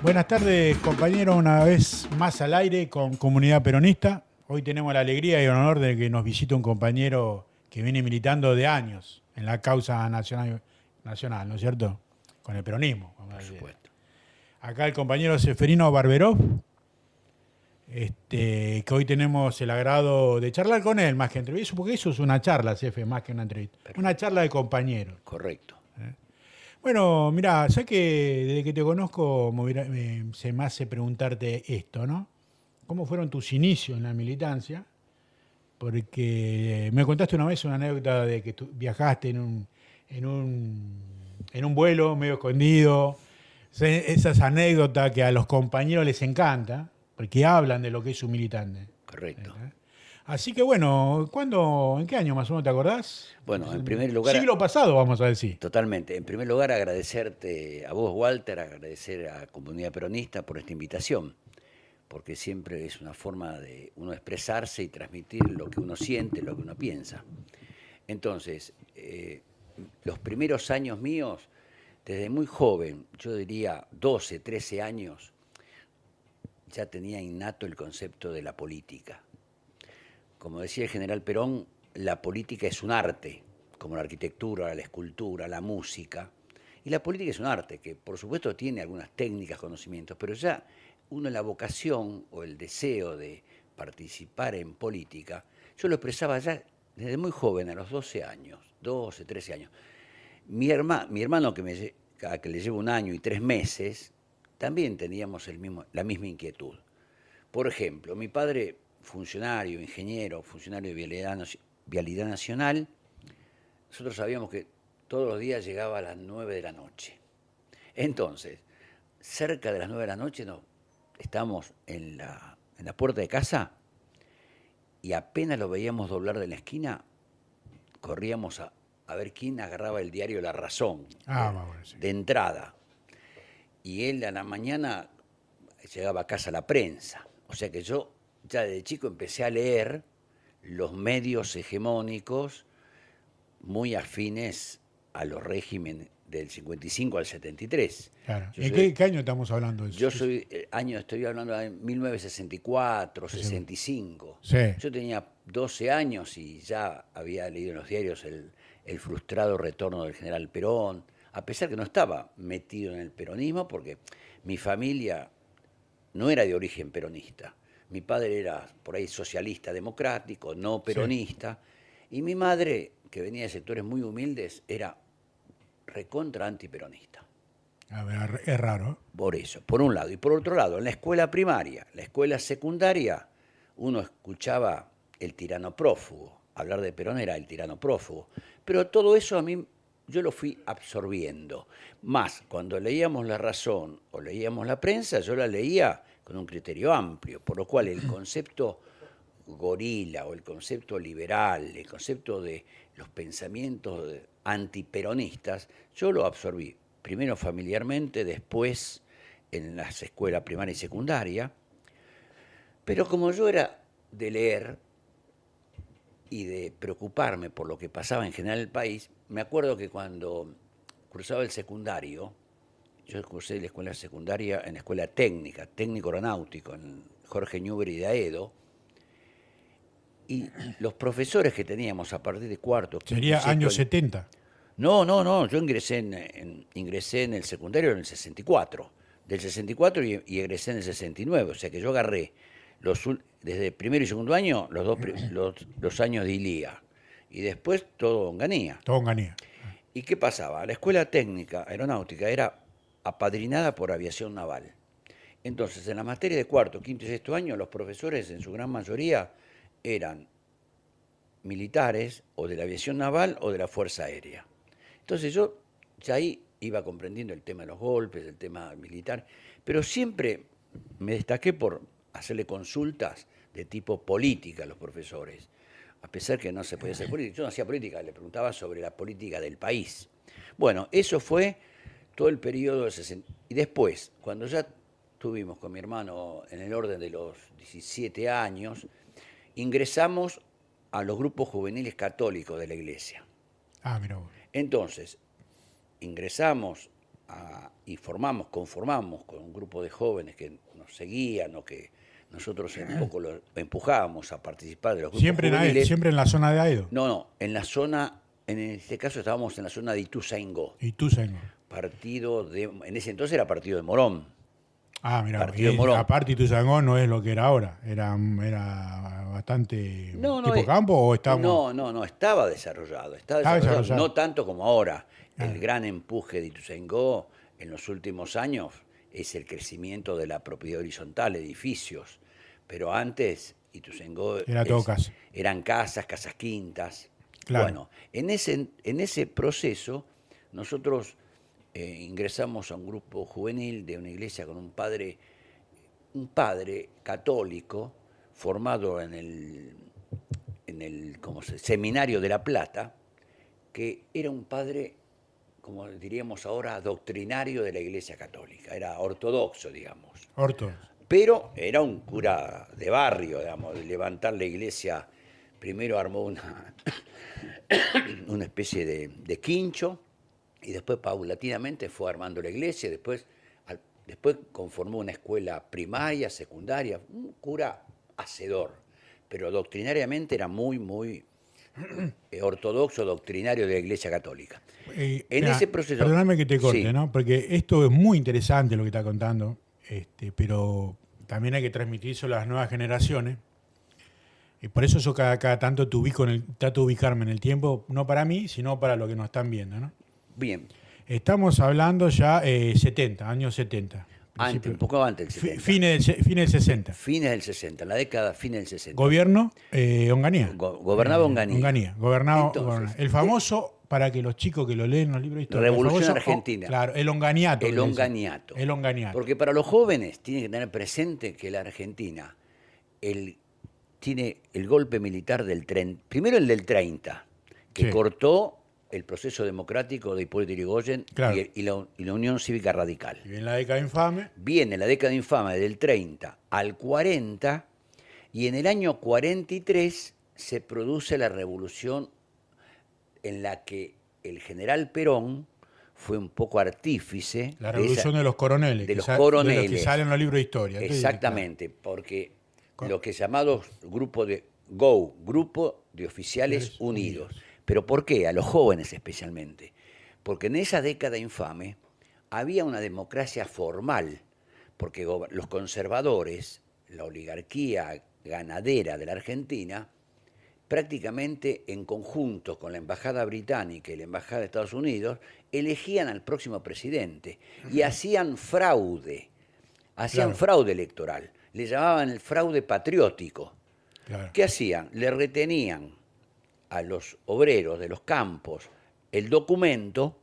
Buenas tardes, compañeros, una vez más al aire con Comunidad Peronista. Hoy tenemos la alegría y el honor de que nos visite un compañero que viene militando de años en la causa nacional, ¿no es cierto? Con el peronismo. Por supuesto. Acá el compañero Seferino Barberov, que hoy tenemos el agrado de charlar con él, más que entrevista, porque eso es una charla, Sefe, más que una entrevista. Perfecto. Una charla de compañeros. Correcto. Bueno, mira, sé que desde que te conozco se me hace preguntarte esto, ¿no? ¿Cómo fueron tus inicios en la militancia? Porque me contaste una vez una anécdota de que tú viajaste en un vuelo medio escondido. Esas anécdotas que a los compañeros les encanta, porque hablan de lo que es un militante. Correcto. Así que bueno, ¿en qué año más o menos te acordás? Bueno, en primer lugar, Siglo pasado, vamos a decir. totalmente. En primer lugar, agradecerte a vos, Walter, agradecer a Comunidad Peronista por esta invitación, porque siempre es una forma de uno expresarse y transmitir lo que uno siente, lo que uno piensa. Entonces, los primeros años míos, desde muy joven, yo diría 12, 13 años, ya tenía innato el concepto de la política. Como decía el general Perón, la política es un arte, como la arquitectura, la escultura, la música. Y la política es un arte que, por supuesto, tiene algunas técnicas, conocimientos, pero ya uno la vocación o el deseo de participar en política, yo lo expresaba ya desde muy joven, a los 12 años, 12, 13 años. Mi hermano, a que le llevo 1 año y 3 meses, también teníamos la misma inquietud. Por ejemplo, mi padre, funcionario, ingeniero, funcionario de Vialidad Nacional, nosotros sabíamos que todos los días llegaba a las 9 de la noche. Entonces, cerca de las 9 de la noche estábamos en la puerta de casa y apenas lo veíamos doblar de la esquina, corríamos a ver quién agarraba el diario La Razón, Bueno, sí. de entrada. Y él a la mañana llegaba a casa La Prensa. O sea que yo ya desde chico empecé a leer los medios hegemónicos muy afines a los regímenes del 55 al 73. Claro. ¿Qué año estamos hablando de eso? Estoy hablando de 1964, 65. Sí. Yo tenía 12 años y ya había leído en los diarios el frustrado retorno del general Perón, a pesar que no estaba metido en el peronismo, porque mi familia no era de origen peronista. Mi padre era por ahí socialista democrático, no peronista, sí. Y mi madre, que venía de sectores muy humildes, era recontra antiperonista. A ver, es raro. Por eso, por un lado. Y por otro lado, en la escuela primaria, la escuela secundaria, uno escuchaba el tirano prófugo. Hablar de Perón era el tirano prófugo. Pero todo eso a mí, yo lo fui absorbiendo. Más, cuando leíamos La Razón o leíamos la prensa, yo la leía con un criterio amplio, por lo cual el concepto gorila o el concepto liberal, el concepto de los pensamientos antiperonistas, yo lo absorbí, primero familiarmente, después en las escuelas primaria y secundaria, pero como yo era de leer y de preocuparme por lo que pasaba en general en el país, me acuerdo que cuando cursaba el secundario, yo cursé la escuela secundaria en la escuela técnica, técnico aeronáutico, en Jorge Newbery de Aedo, y los profesores que teníamos a partir de cuarto... Sería años 70. No, yo ingresé en el secundario en el 64, del 64 y egresé en el 69, o sea que yo agarré desde primero y segundo año los años de ILIA, y después todo Onganía. Todo Onganía. ¿Y qué pasaba? La escuela técnica aeronáutica era apadrinada por aviación naval. Entonces, en la materia de cuarto, quinto y sexto año, los profesores, en su gran mayoría, eran militares o de la aviación naval o de la Fuerza Aérea. Entonces yo ya ahí iba comprendiendo el tema de los golpes, el tema militar, pero siempre me destaqué por hacerle consultas de tipo política a los profesores, a pesar que no se podía hacer política. Yo no hacía política, le preguntaba sobre la política del país. Bueno, eso fue todo el periodo de 60. Y después, cuando ya estuvimos con mi hermano en el orden de los 17 años, ingresamos a los grupos juveniles católicos de la iglesia. Mira vos. Entonces, ingresamos y conformamos con un grupo de jóvenes que nos seguían o que nosotros un poco los empujábamos a participar de los grupos juveniles. Siempre en la zona de Aedo. No, en la zona, en este caso estábamos en la zona de Ituzaingó. Ituzaingó. En ese entonces era partido de Morón. Ah, mira, Partido de Morón. aparte Ituzaingó no es lo que era ahora. Era bastante tipo campo o estábamos. No, estaba desarrollado. No tanto como ahora. El gran empuje de Ituzaingó en los últimos años es el crecimiento de la propiedad horizontal, edificios. Pero antes Ituzaingó eran casas quintas. Claro. Bueno, en ese proceso nosotros ingresamos a un grupo juvenil de una iglesia con un padre católico formado en el Seminario de La Plata, que era un padre, como diríamos ahora, doctrinario de la Iglesia Católica, era ortodoxo, digamos. Pero era un cura de barrio, digamos, de levantar la iglesia. Primero armó una especie de quincho y después paulatinamente fue armando la iglesia, después conformó una escuela primaria, secundaria, un cura hacedor, pero doctrinariamente era muy, muy ortodoxo, doctrinario de la Iglesia Católica. Ese proceso... Perdóname que te corte, sí. ¿no? Porque esto es muy interesante lo que está contando, pero también hay que transmitirlo a las nuevas generaciones. Y por eso yo cada tanto trato de ubicarme en el tiempo, no para mí, sino para lo que nos están viendo, ¿no? Bien. Estamos hablando ya años 70. Un poco antes del 70. Fines del 60. Fines del 60, la década fines del 60. Gobierno Onganía. Gobernaba Onganía. Gobernaba el famoso, para que los chicos que lo leen los libros de historia. Revolución Argentina. Claro, el Onganiato. El Onganiato. Porque para los jóvenes tienen que tener presente que la Argentina tiene el golpe militar primero el del 30, que cortó el proceso democrático de Hipólito Yrigoyen, claro, y la Unión Cívica Radical. Y viene la década infame. Viene la década infame del 30 al 40, y en el año 43 se produce la revolución en la que el general Perón fue un poco artífice. La revolución de los coroneles. De los coroneles. De los que salen en los libros de historia. Exactamente, porque lo que llamados grupo de oficiales unidos. ¿Pero por qué? A los jóvenes especialmente. Porque en esa década infame había una democracia formal, porque los conservadores, la oligarquía ganadera de la Argentina, prácticamente en conjunto con la Embajada Británica y la Embajada de Estados Unidos, elegían al próximo presidente y hacían fraude electoral. Le llamaban el fraude patriótico. Claro. ¿Qué hacían? Le retenían a los obreros de los campos el documento.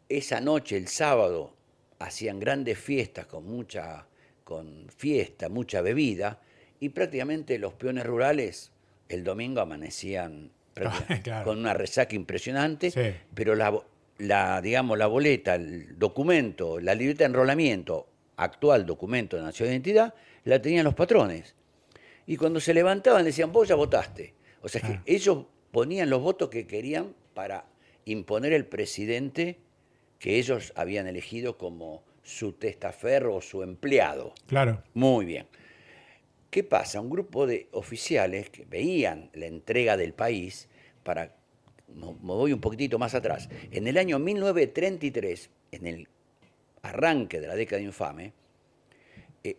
Esa noche, el sábado, hacían grandes fiestas con mucha bebida, y prácticamente los peones rurales el domingo amanecían claro, con una resaca impresionante, sí, pero la boleta, el documento, la libreta de enrolamiento, actual documento de Nación de Identidad, la tenían los patrones. Y cuando se levantaban decían, vos ya votaste. O sea, que ellos ponían los votos que querían para imponer el presidente que ellos habían elegido como su testaferro o su empleado. Claro. Muy bien. ¿Qué pasa? Un grupo de oficiales que veían la entrega del país me voy un poquitito más atrás. En el año 1933, en el arranque de la década infame,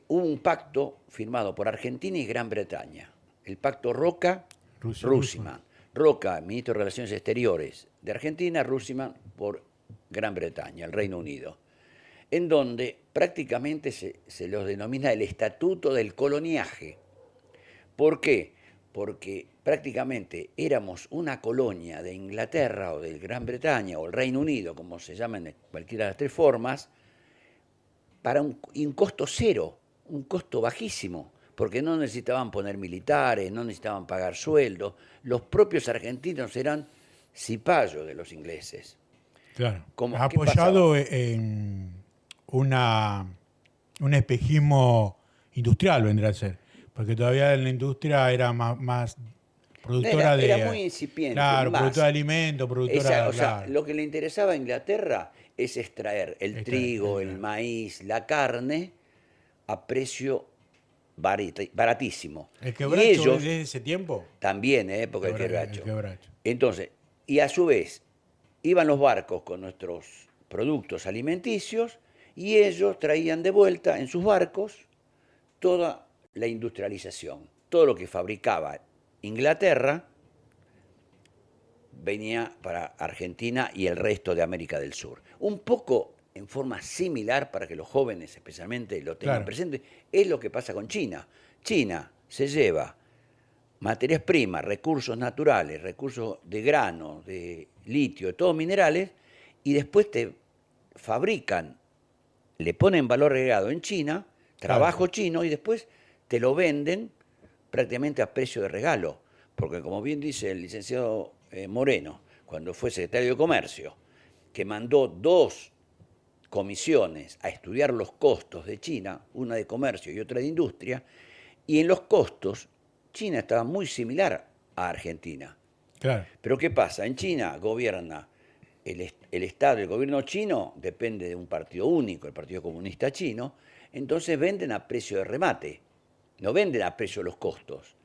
hubo un pacto firmado por Argentina y Gran Bretaña. El pacto Roca-Rusiman. Roca, ministro de Relaciones Exteriores de Argentina, Rusiman por Gran Bretaña, el Reino Unido, en donde prácticamente se los denomina el Estatuto del Coloniaje. ¿Por qué? Porque prácticamente éramos una colonia de Inglaterra o de Gran Bretaña o el Reino Unido, como se llama en cualquiera de las tres formas, para un costo cero, un costo bajísimo, porque no necesitaban poner militares, no necesitaban pagar sueldos. Los propios argentinos eran cipayos de los ingleses. Claro. Apoyado en un espejismo industrial, vendría a ser. Porque todavía en la industria era más Productora Era muy incipiente. Claro, Más. productora de alimentos, productora. O sea, Claro, lo que le interesaba a Inglaterra es extraer el trigo, el maíz, la carne a precio baratísimo. el Y quebracho es ellos, de ese tiempo. también en época del El quebracho. quebracho. Entonces, y a su vez, iban los barcos con nuestros productos alimenticios y ellos traían de vuelta en sus barcos toda la industrialización. Todo lo que fabricaba Inglaterra venía para Argentina y el resto de América del Sur. Un poco en forma similar, para que los jóvenes especialmente lo tengan Claro. presente, es lo que pasa con China. China se lleva materias primas, recursos naturales, recursos de grano, de litio, de todos minerales, y después te fabrican, le ponen valor agregado en China, trabajo Claro. chino, y después te lo venden prácticamente a precio de regalo. Porque como bien dice el licenciado Moreno, cuando fue secretario de Comercio, que mandó 2 comisiones a estudiar los costos de China, una de comercio y otra de industria, y en los costos China estaba muy similar a Argentina. Claro. Pero ¿qué pasa? En China gobierna el Estado, el gobierno chino depende de un partido único, el Partido Comunista Chino, entonces venden a precio de remate, no venden a precio de los costos.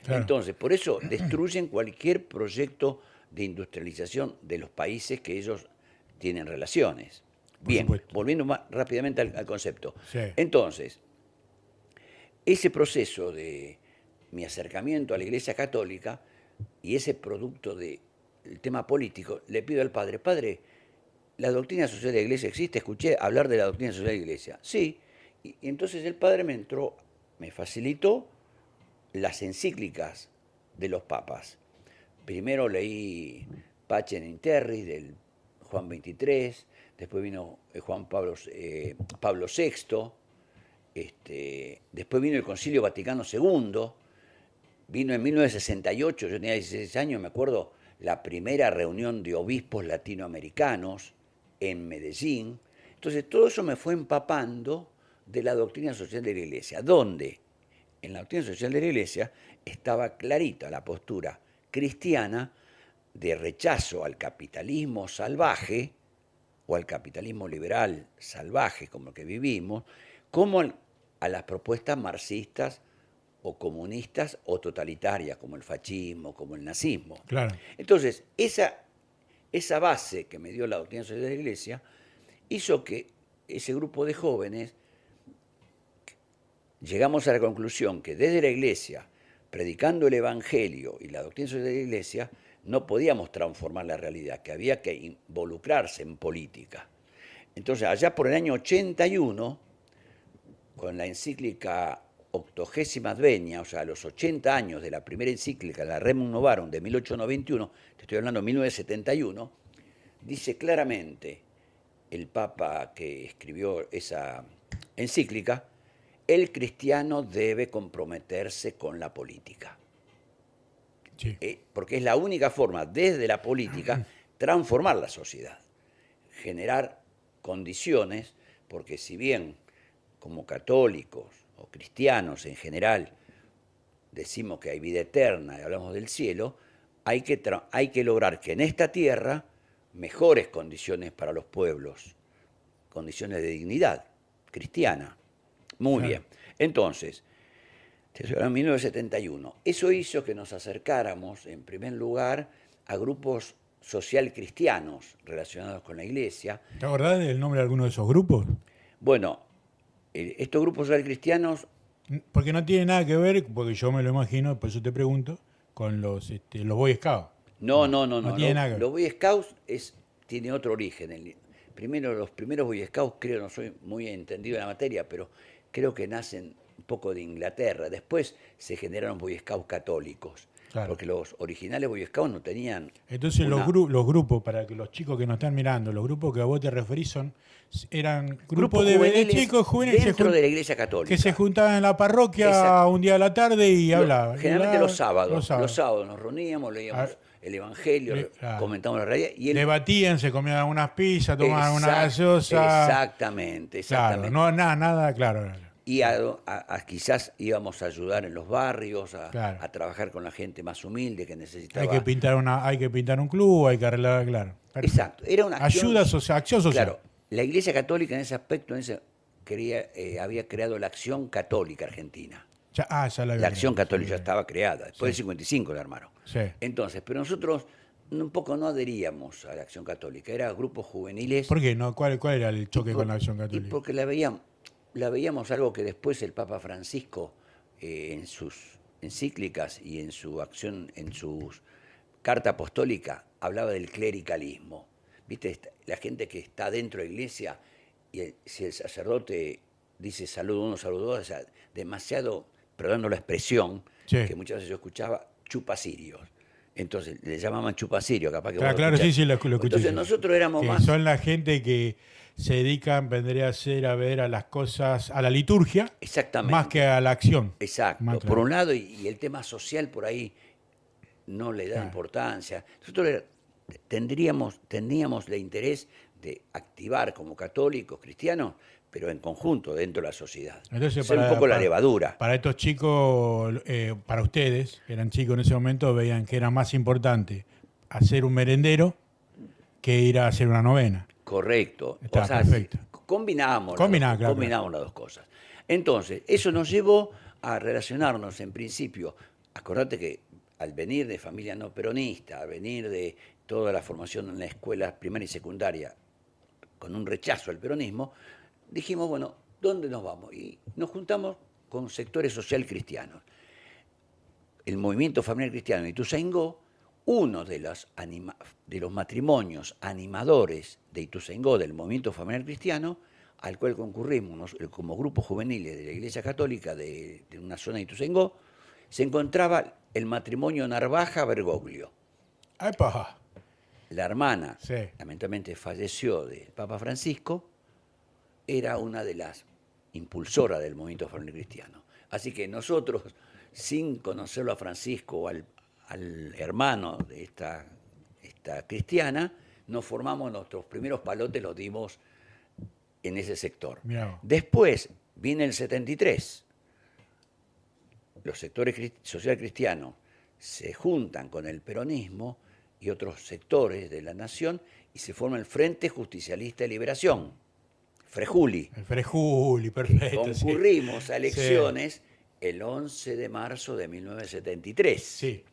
Claro. Entonces, por eso destruyen cualquier proyecto de industrialización de los países que ellos tienen relaciones. Bien, supuesto. volviendo más rápidamente al concepto. Sí. Entonces, ese proceso de mi acercamiento a la Iglesia Católica y ese producto del tema político, le pido al padre, padre, ¿la doctrina social de la Iglesia existe? Escuché hablar de la doctrina social de la Iglesia. Sí, y entonces el padre me facilitó las encíclicas de los papas. Primero leí Pacem in Terris del Juan XXIII, después vino Pablo VI, después vino el Concilio Vaticano II, vino en 1968, yo tenía 16 años, me acuerdo, la primera reunión de obispos latinoamericanos en Medellín. Entonces todo eso me fue empapando de la doctrina social de la Iglesia, donde en la doctrina social de la Iglesia estaba clarita la postura cristiana de rechazo al capitalismo salvaje o al capitalismo liberal salvaje como el que vivimos, como a las propuestas marxistas o comunistas o totalitarias como el fascismo, como el nazismo. Claro. Entonces, esa base que me dio la doctrina social de la Iglesia hizo que ese grupo de jóvenes llegamos a la conclusión que desde la Iglesia, predicando el Evangelio y la doctrina social de la Iglesia, no podíamos transformar la realidad, que había que involucrarse en política. Entonces, allá por el año 81, con la encíclica Octogésima Advenia, o sea, a los 80 años de la primera encíclica, la Rerum Novarum de 1891, te estoy hablando de 1971, dice claramente el Papa que escribió esa encíclica, el cristiano debe comprometerse con la política. Sí. Porque es la única forma, desde la política, transformar la sociedad, generar condiciones, porque si bien como católicos o cristianos en general decimos que hay vida eterna y hablamos del cielo, hay que lograr que en esta tierra mejores condiciones para los pueblos, condiciones de dignidad cristiana. Muy bien. Entonces, en 1971, eso hizo que nos acercáramos, en primer lugar, a grupos social cristianos relacionados con la Iglesia. ¿Te acordás del nombre de alguno de esos grupos? Bueno, estos grupos social cristianos... Porque no tiene nada que ver, porque yo me lo imagino, por eso te pregunto, con los Boy Scouts. No. tiene nada que ver. Los Boy Scouts tiene otro origen. Primero, los primeros Boy Scouts, creo, no soy muy entendido en la materia, pero creo que nacen un poco de Inglaterra. Después se generaron Boy Scouts católicos. Claro. Porque los originales Boy Scouts no tenían... Entonces los grupos, para que los chicos que nos están mirando, los grupos que a vos te referís eran grupos de chicos juveniles dentro de la Iglesia Católica. Que se juntaban en la parroquia un día a la tarde y hablaban. Generalmente los sábados nos reuníamos, leíamos el Evangelio, comentamos la realidad. Debatían, se comían unas pizzas, tomaban una gaseosa. Exactamente. Claro, nada, claro. Y quizás íbamos a ayudar en los barrios, Claro. a trabajar con la gente más humilde que necesitaba. Hay que pintar un club, hay que arreglar, claro. Perfecto. Exacto, era una acción, Ayuda social, acción social. Claro, la Iglesia Católica en ese aspecto había creado la Acción Católica Argentina. Ya la había La Acción creado, Católica sí. ya estaba creada, después del Sí. 55 la armaron. Sí. Entonces, pero nosotros un poco no adheríamos a la Acción Católica, era grupos juveniles. ¿Por qué? No? ¿Cuál era el choque Y con la acción Y católica? porque la veíamos algo que después el Papa Francisco, en sus encíclicas y en su acción, en su carta apostólica, hablaba del clericalismo. ¿Viste? La gente que está dentro de la iglesia y si el sacerdote dice saludo uno, saludo dos, o sea, demasiado, perdón la expresión, Sí. que muchas veces yo escuchaba, chupasirios. Entonces le llamaban chupasirios, capaz que vos Claro, lo claro, sí, escuchaste. sí, lo escuché. Entonces sí. nosotros éramos Que más. son la gente que se dedican, vendría a ser, a ver a las cosas, a la liturgia, Exactamente. más que a la acción. Exacto, Más por claro. un lado, y el tema social por ahí no le da Claro. importancia. Nosotros teníamos el interés de activar como católicos, cristianos, pero en conjunto dentro de la sociedad. Entonces, Ser un poco la levadura. Para estos chicos, para ustedes, que eran chicos en ese momento, veían que era más importante hacer un merendero que ir a hacer una novena. Correcto. Está, perfecto. Combinábamos Claro. las dos cosas. Entonces, eso nos llevó a relacionarnos en principio. Acordate que al venir de familia no peronista, al venir de toda la formación en la escuela primaria y secundaria, con un rechazo al peronismo, dijimos, bueno, ¿dónde nos vamos? Y nos juntamos con sectores social cristianos. El movimiento familiar cristiano de Ituzaingó, uno de los matrimonios animadores de Ituzaingó, del movimiento familiar cristiano, al cual concurrimos como grupos juveniles de la Iglesia Católica de una zona de Ituzaingó, se encontraba el matrimonio Narvaja-Bergoglio. ¡Epa! La hermana, Sí. lamentablemente falleció del Papa Francisco, era una de las impulsoras del movimiento familiar cristiano. Así que nosotros, sin conocerlo a Francisco o al hermano de esta cristiana, nos formamos nuestros primeros palotes, los dimos en ese sector. Mirá vos. Después viene el 73. Los sectores social cristianos se juntan con el peronismo y otros sectores de la nación y se forma el Frente Justicialista de Liberación, Frejuli. El Frejuli, perfecto. Concurrimos sí. a elecciones el 11 de marzo de 1973. Sí.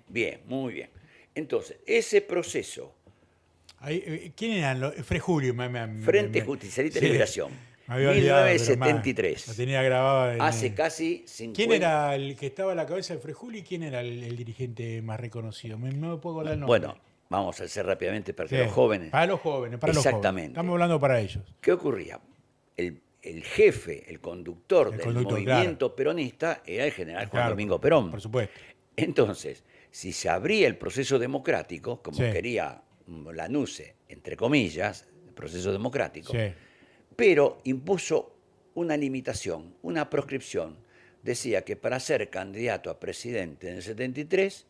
Bien, muy bien. Entonces, ese proceso, ¿Quién eran los? Frejuli. Frente Justicialista de Liberación, Me había olvidado, pero 1973. lo tenía grabado. Hace casi 50. ¿Quién era el que estaba a la cabeza de Frejuli y quién era el dirigente más reconocido? No me puedo acordar el nombre. Bueno, vamos a hacer rápidamente para que Sí, los jóvenes. Para los jóvenes, para los jóvenes. Exactamente. Estamos hablando para ellos. ¿Qué ocurría? El jefe, el conductor del movimiento claro. peronista era el general Juan Claro, Domingo Perón. Por supuesto. Entonces, si se abría el proceso democrático, como Sí. quería Lanusse, entre comillas, el proceso democrático, Sí. pero impuso una limitación, una proscripción. Decía que para ser candidato a presidente en el 73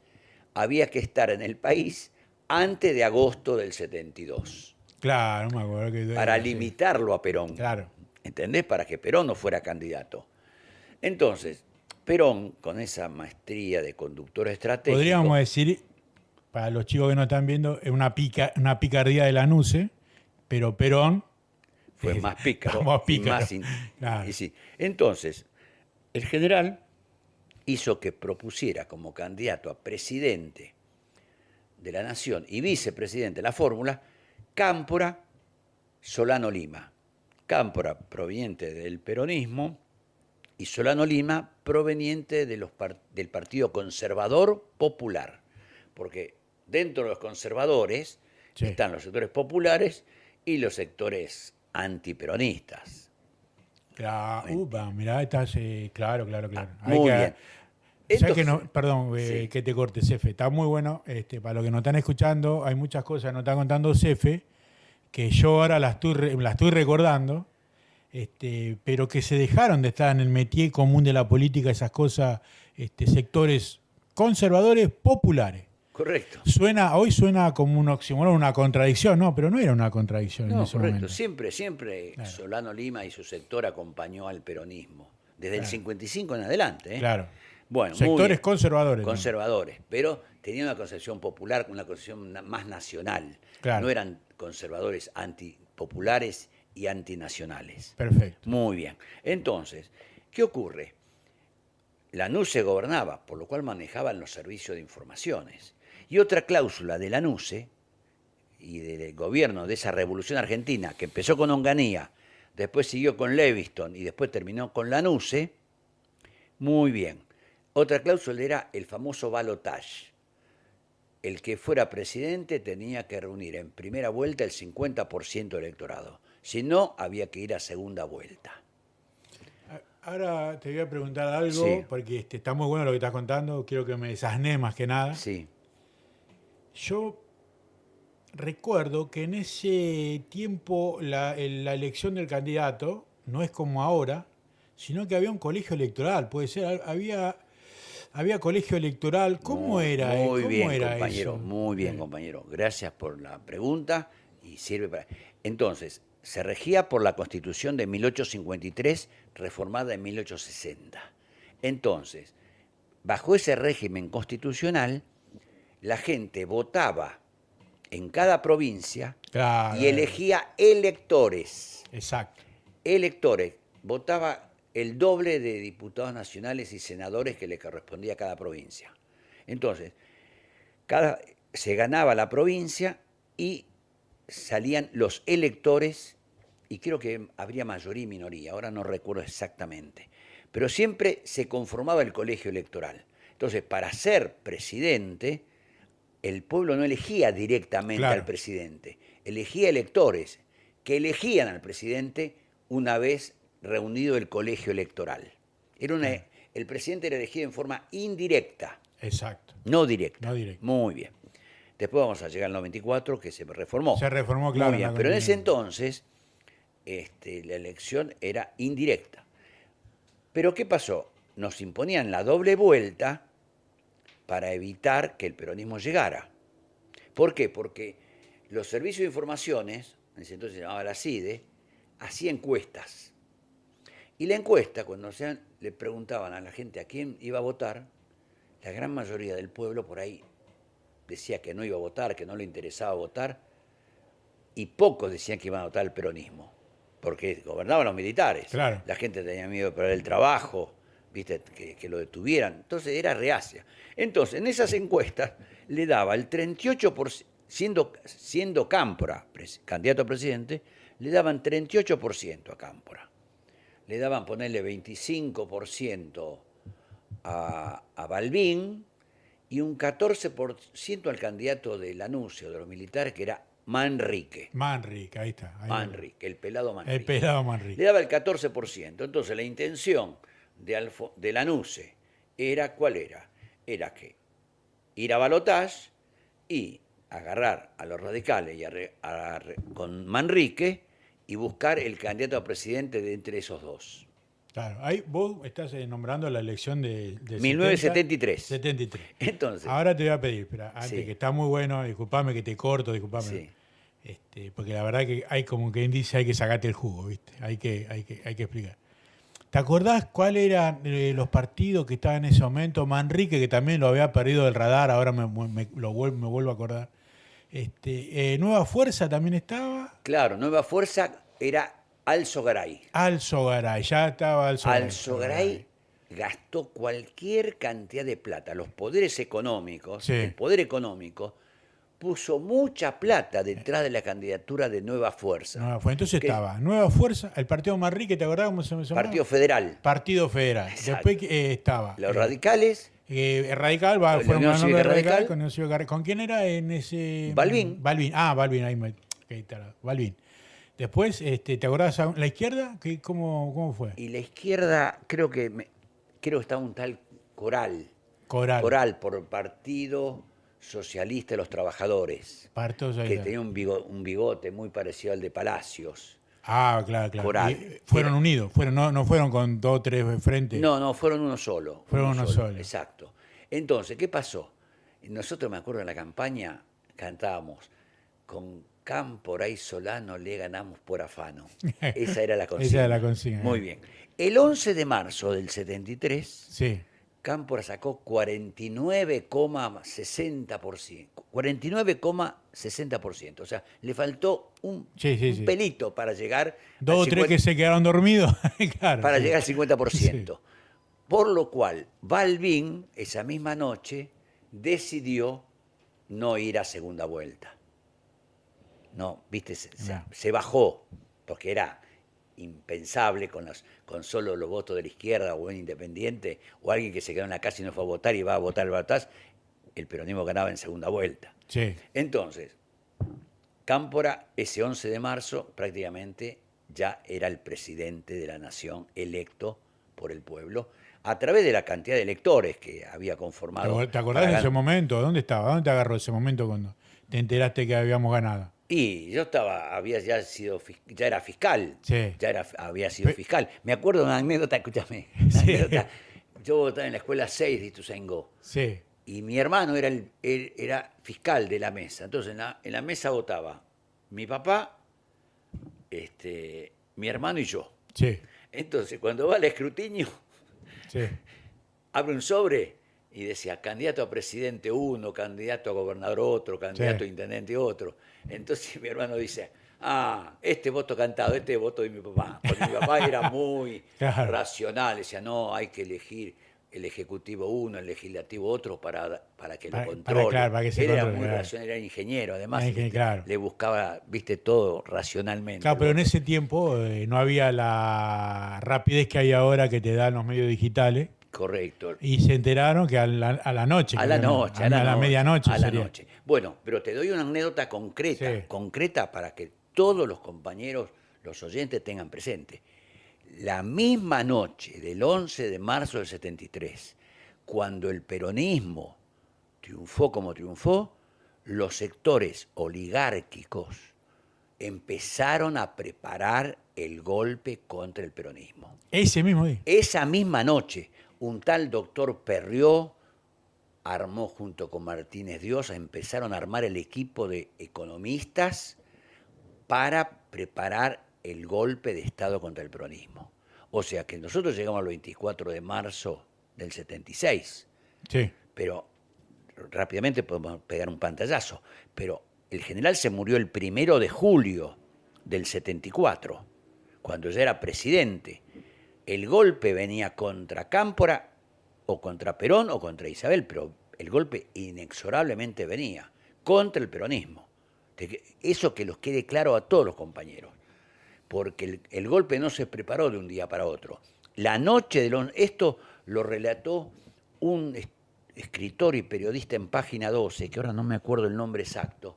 había que estar en el país antes de agosto del 72, Claro, no me acuerdo. para sí. limitarlo a Perón. Claro. ¿Entendés? Para que Perón no fuera candidato. Entonces, Perón, con esa maestría de conductor estratégico... Podríamos decir, para los chicos que no están viendo, es una picardía de Lanusse, pero Perón fue más pícaro. Más pícaro. Y más Claro. y sí. Entonces, el general hizo que propusiera como candidato a presidente de la Nación y vicepresidente de la fórmula, Cámpora Solano Lima. Cámpora, proveniente del peronismo, y Solano Lima, proveniente de del Partido Conservador Popular. Porque dentro de los conservadores Sí. están los sectores populares y los sectores antiperonistas. Claro, mirá, estás, claro. Muy bien. ¿Sabes que Entonces, perdón sí. que te corte, Cefe? Está muy bueno. Para los que nos están escuchando, hay muchas cosas que nos está contando Cefe, que yo ahora las estoy recordando, pero que se dejaron de estar en el métier común de la política, esas cosas, sectores conservadores populares. Correcto. Hoy suena como un oxímoron, una contradicción, no, pero no era una contradicción en No, ese correcto. momento. Siempre Claro. Solano Lima y su sector acompañó al peronismo, desde el Claro. 55 en adelante. Claro. Bueno, muy Sectores bien. conservadores. ¿No? Conservadores, pero tenían una concepción popular, una concepción más nacional. Claro. No eran conservadores antipopulares y antinacionales. Perfecto. Muy bien. Entonces, ¿qué ocurre? Lanuse gobernaba, por lo cual manejaban los servicios de informaciones. Y otra cláusula de Lanuse y del gobierno de esa revolución argentina, que empezó con Onganía, después siguió con Leviston y después terminó con Lanuse, muy bien. Otra cláusula era el famoso balotage. El que fuera presidente tenía que reunir en primera vuelta el 50% del electorado. Si no, había que ir a segunda vuelta. Ahora te voy a preguntar algo, Sí. porque está muy bueno lo que estás contando, quiero que me desasné más que nada. Sí, Yo recuerdo que en ese tiempo la elección del candidato no es como ahora, sino que había un colegio electoral, puede ser, había colegio electoral, ¿cómo era? Muy ¿Cómo bien, era compañero, eso? muy bien, compañero. Gracias por la pregunta y sirve para... Entonces, se regía por la Constitución de 1853, reformada en 1860. Entonces, bajo ese régimen constitucional, la gente votaba en cada provincia Claro, y elegía electores. exacto. Electores. Votaba el doble de diputados nacionales y senadores que le correspondía a cada provincia. Entonces, se ganaba la provincia y salían los electores, y creo que habría mayoría y minoría, ahora no recuerdo exactamente, pero siempre se conformaba el colegio electoral. Entonces, para ser presidente, el pueblo no elegía directamente Claro. al presidente, elegía electores que elegían al presidente una vez reunido el colegio electoral. El presidente era elegido en forma indirecta, Exacto. no directa. No directa. Muy bien. Después vamos a llegar al 94, que se reformó. Se reformó, claro. Muy bien, en la pero en ese Constitución. entonces la elección era indirecta. Pero ¿qué pasó? Nos imponían la doble vuelta para evitar que el peronismo llegara. ¿Por qué? Porque los servicios de informaciones, en ese entonces se llamaba la CIDE, hacía encuestas. Y la encuesta, cuando le preguntaban a la gente a quién iba a votar, la gran mayoría del pueblo por ahí decía que no iba a votar, que no le interesaba votar, y pocos decían que iban a votar al peronismo, porque gobernaban los militares. Claro. La gente tenía miedo de perder el trabajo, ¿viste? Que lo detuvieran. Entonces era reacia. Entonces, en esas encuestas le daba el 38%, siendo Cámpora candidato a presidente, le daban 38% a Cámpora. Le daban ponerle 25% a Balbín y un 14% al candidato del anuncio de los militares, que era Manrique. Manrique, ahí está. Ahí Manrique, el pelado Manrique. El pelado Le Manrique. daba el 14%. Entonces la intención de Lanuse era, ¿cuál era? Era que ir a balotage y agarrar a los radicales con Manrique y buscar el candidato a presidente de entre esos dos. Claro, ahí vos estás nombrando la elección de 1973. 73. Entonces, Ahora te voy a pedir, espera, antes Sí. que está muy bueno, disculpame que te corto, disculpame. Sí. Porque la verdad que hay como quien dice, hay que sacarte el jugo, ¿viste? Hay que explicar. ¿Te acordás cuáles eran los partidos que estaban en ese momento? Manrique, que también lo había perdido del radar, ahora me vuelvo a acordar. Nueva Fuerza también estaba. Claro, Nueva Fuerza era Alzogaray. Alzogaray, ya estaba Alzogaray. Alzogaray gastó cualquier cantidad de plata. Los poderes económicos, Sí. el poder económico, puso mucha plata detrás de la candidatura de Nueva Fuerza. Nueva Fuerza. Entonces Que- estaba Nueva Fuerza, el partido Manrique, ¿te acordás cómo se llamaba? Partido Federal. Partido Federal. Exacto. Después estaba. Los radicales, Radical, La fueron Unión ganando Cívica de Radical. Radical. Con Unión Cívica Radical. ¿Con quién era en ese? Balbín. Balbín. Balbín, ahí está, Balbín. Después, ¿te acordás la izquierda? ¿Cómo fue? y la izquierda, creo que estaba un tal Coral. Coral. Coral, por Partido Socialista de los Trabajadores, Partos ahí que está. tenía un bigote muy parecido al de Palacios. Claro. Coral. Fueron unidos, no fueron con 2 o 3 frentes. No, fueron uno solo. Fueron uno solo. Exacto. Entonces, ¿qué pasó? Nosotros, me acuerdo, en la campaña cantábamos: con Cámpora y Solano le ganamos por afano. Esa era la Esa era la consigna. consigna. Muy bien. El 11 de marzo del 73, Sí. Cámpora sacó 49,60%. 49,60%. O sea, le faltó Sí, sí, un sí. pelito para llegar al Dos o tres 50%, que se quedaron dormidos. Claro, para sí. llegar al Sí. 50%. Por lo cual, Balbín, esa misma noche, decidió no ir a segunda vuelta. No, viste, Mirá. se bajó, porque era impensable con solo los votos de la izquierda o un independiente o alguien que se quedó en la casa y no fue a votar y va a votar el Bataz, el peronismo ganaba en segunda vuelta. Sí. Entonces, Cámpora, ese 11 de marzo, prácticamente ya era el presidente de la nación electo por el pueblo a través de la cantidad de electores que había conformado ¿Te acordás para de ese ganar. momento? ¿Dónde estaba? ¿Dónde te agarró ese momento cuando te enteraste que habíamos ganado? Y yo había ya sido, ya era fiscal, Sí. había sido Pe- fiscal. Me acuerdo de una anécdota, escúchame, una Sí. anécdota. Yo estaba en la escuela 6 de Ituzaingó Sí. y mi hermano era fiscal de la mesa. Entonces en la mesa votaba mi papá, mi hermano y yo. Sí. Entonces cuando va al escrutinio, Sí. abre un sobre y decía candidato a presidente uno, candidato a gobernador otro, Sí. candidato a intendente otro. Entonces mi hermano dice, este voto cantado, este voto de mi papá. Porque mi papá era muy Claro. racional, decía, no, hay que elegir el ejecutivo uno, el legislativo otro para que lo controle. Claro, para que se Él era controle. muy Claro. racional, era ingeniero, además, Claro. le buscaba, viste, todo racionalmente Claro, el pero en voto. ese tiempo no había la rapidez que hay ahora que te dan los medios digitales Correcto. y se enteraron que a la noche, A que la habían- noche, a la a la noche, medianoche a la sería. noche. Bueno, pero te doy una anécdota Sí. concreta para que todos los compañeros, los oyentes tengan presente. La misma noche del 11 de marzo del 73, cuando el peronismo triunfó como triunfó, los sectores oligárquicos empezaron a preparar el golpe contra el peronismo. Ese mismo día. Esa misma noche, un tal doctor Perrió armó junto con Martínez Diosa, empezaron a armar el equipo de economistas para preparar el golpe de Estado contra el peronismo. O sea que nosotros llegamos al 24 de marzo del 76, Sí. pero rápidamente podemos pegar un pantallazo, pero el general se murió el 1 de julio del 74, cuando ya era presidente. El golpe venía contra Cámpora, o contra Perón, o contra Isabel, pero el golpe inexorablemente venía contra el peronismo. Eso que los quede claro a todos los compañeros, porque el golpe no se preparó de un día para otro. La noche de esto lo relató un escritor y periodista en Página 12, que ahora no me acuerdo el nombre exacto,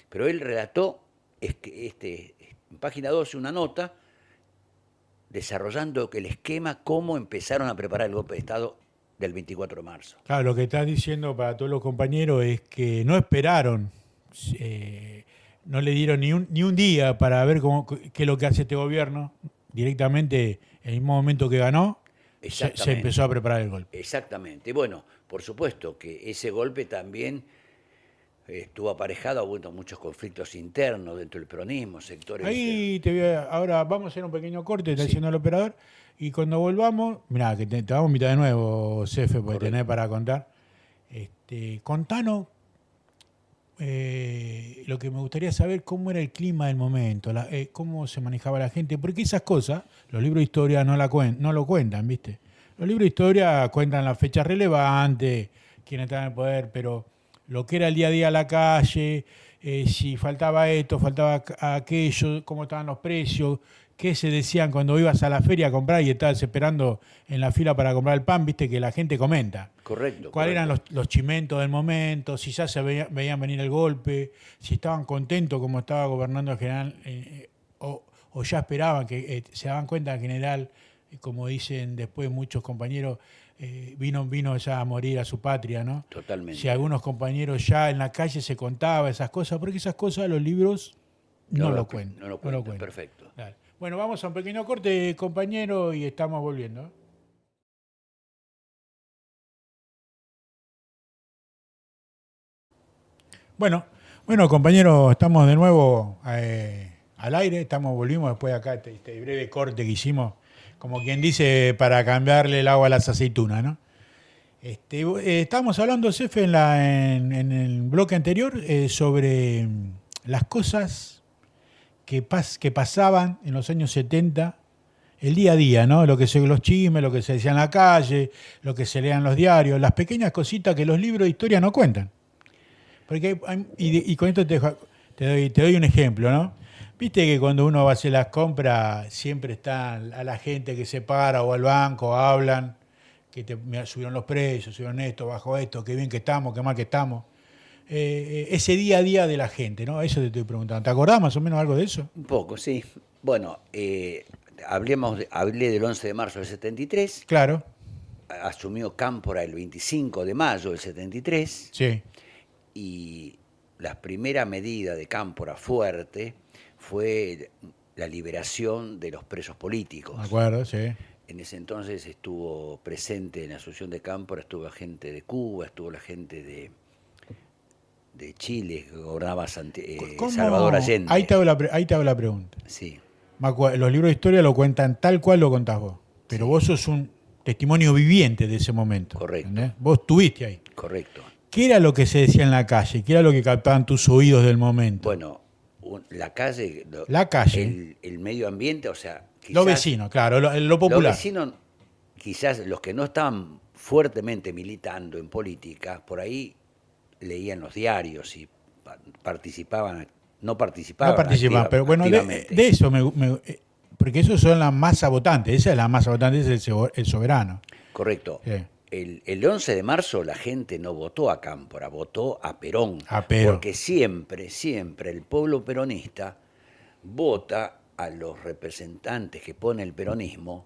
pero él relató en Página 12 una nota desarrollando el esquema, cómo empezaron a preparar el golpe de Estado del 24 de marzo. Claro, lo que estás diciendo para todos los compañeros es que no esperaron, no le dieron ni un día para ver qué es lo que hace este gobierno. Directamente, en el mismo momento que ganó, se empezó a preparar el golpe. Exactamente. Bueno, por supuesto que ese golpe también estuvo aparejado a muchos conflictos internos dentro del peronismo, sectores... Ahí ahora vamos a hacer un pequeño corte, está Sí. diciendo el operador, y cuando volvamos, mirá, que te vamos a invitar de nuevo, Cefe, porque Correcto. tenés para contar. Contanos lo que me gustaría saber, cómo era el clima del momento, cómo se manejaba la gente, porque esas cosas, los libros de historia no lo cuentan, ¿viste? Los libros de historia cuentan las fechas relevantes, quiénes estaban en el poder, pero lo que era el día a día a la calle, si faltaba esto, faltaba aquello, cómo estaban los precios, qué se decían cuando ibas a la feria a comprar y estabas esperando en la fila para comprar el pan, viste que la gente comenta. Correcto. ¿Cuáles eran correcto. los chimentos del momento? Si ya veían venir el golpe, si estaban contentos como estaba gobernando el general, o ya esperaban que se daban cuenta que el general, como dicen después muchos compañeros, vino ya a morir a su patria, ¿no? Totalmente. Si algunos compañeros ya en la calle se contaba esas cosas, porque esas cosas los libros no lo cuentan. No lo cuentan, perfecto. Dale. Bueno, vamos a un pequeño corte, compañero, y estamos volviendo. Bueno, compañeros, estamos de nuevo al aire, volvimos después de acá este breve corte que hicimos, como quien dice, para cambiarle el agua a las aceitunas, ¿no? Estábamos hablando, Cefe, en el bloque anterior sobre las cosas que pasaban en los años 70, el día a día, ¿no? Los chismes, lo que se decía en la calle, lo que se leía en los diarios, las pequeñas cositas que los libros de historia no cuentan. Porque y con esto te doy un ejemplo, ¿no? Viste que cuando uno va a hacer las compras, siempre está a la gente que se para o al banco, hablan, me subieron los precios, subieron esto, bajó esto, qué bien que estamos, qué mal que estamos. Ese día a día de la gente, ¿no? Eso te estoy preguntando. ¿Te acordás más o menos algo de eso? Un poco, sí. Bueno, hablé del 11 de marzo del 73, Claro, asumió Cámpora el 25 de mayo del 73, sí, y la primera medida de Cámpora fuerte fue la liberación de los presos políticos. me acuerdo, sí. En ese entonces estuvo presente en la Asunción de Cámpora, estuvo la gente de Cuba, estuvo la gente de Chile, que gobernaba Salvador Allende. Ahí te hago la pregunta. Sí, Los libros de historia lo cuentan tal cual lo contás vos, pero Sí. vos sos un testimonio viviente de ese momento. Correcto. ¿Entendés? Vos estuviste ahí. correcto. ¿Qué era lo que se decía en la calle? ¿Qué era lo que captaban tus oídos del momento? Bueno, la calle, La calle. el medio ambiente, o sea, quizás Los vecinos, claro, lo popular. los vecinos, quizás los que no estaban fuertemente militando en política, por ahí leían los diarios y participaban, no participaban, No participan, pero bueno, activamente. de eso porque esos son las masas votantes, esa es la masa votante, ese es el soberano. Correcto. Sí. El 11 de marzo la gente no votó a Cámpora, votó a Perón. A Perón. Porque siempre, siempre el pueblo peronista vota a los representantes que pone el peronismo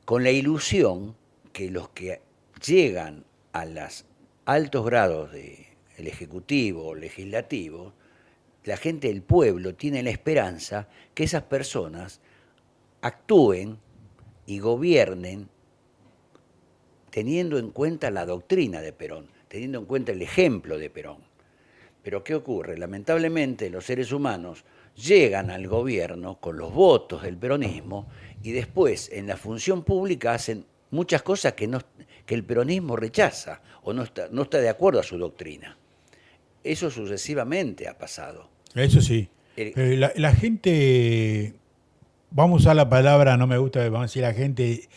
con la ilusión que los que llegan a los altos grados del Ejecutivo o Legislativo, la gente del pueblo tiene la esperanza que esas personas actúen y gobiernen teniendo en cuenta la doctrina de Perón, teniendo en cuenta el ejemplo de Perón. Pero ¿qué ocurre? Lamentablemente los seres humanos llegan al gobierno con los votos del peronismo y después en la función pública hacen muchas cosas que el peronismo rechaza o no está de acuerdo a su doctrina. Eso sucesivamente ha pasado. Eso sí. La gente, vamos a usar la palabra, no me gusta, vamos a decir la gente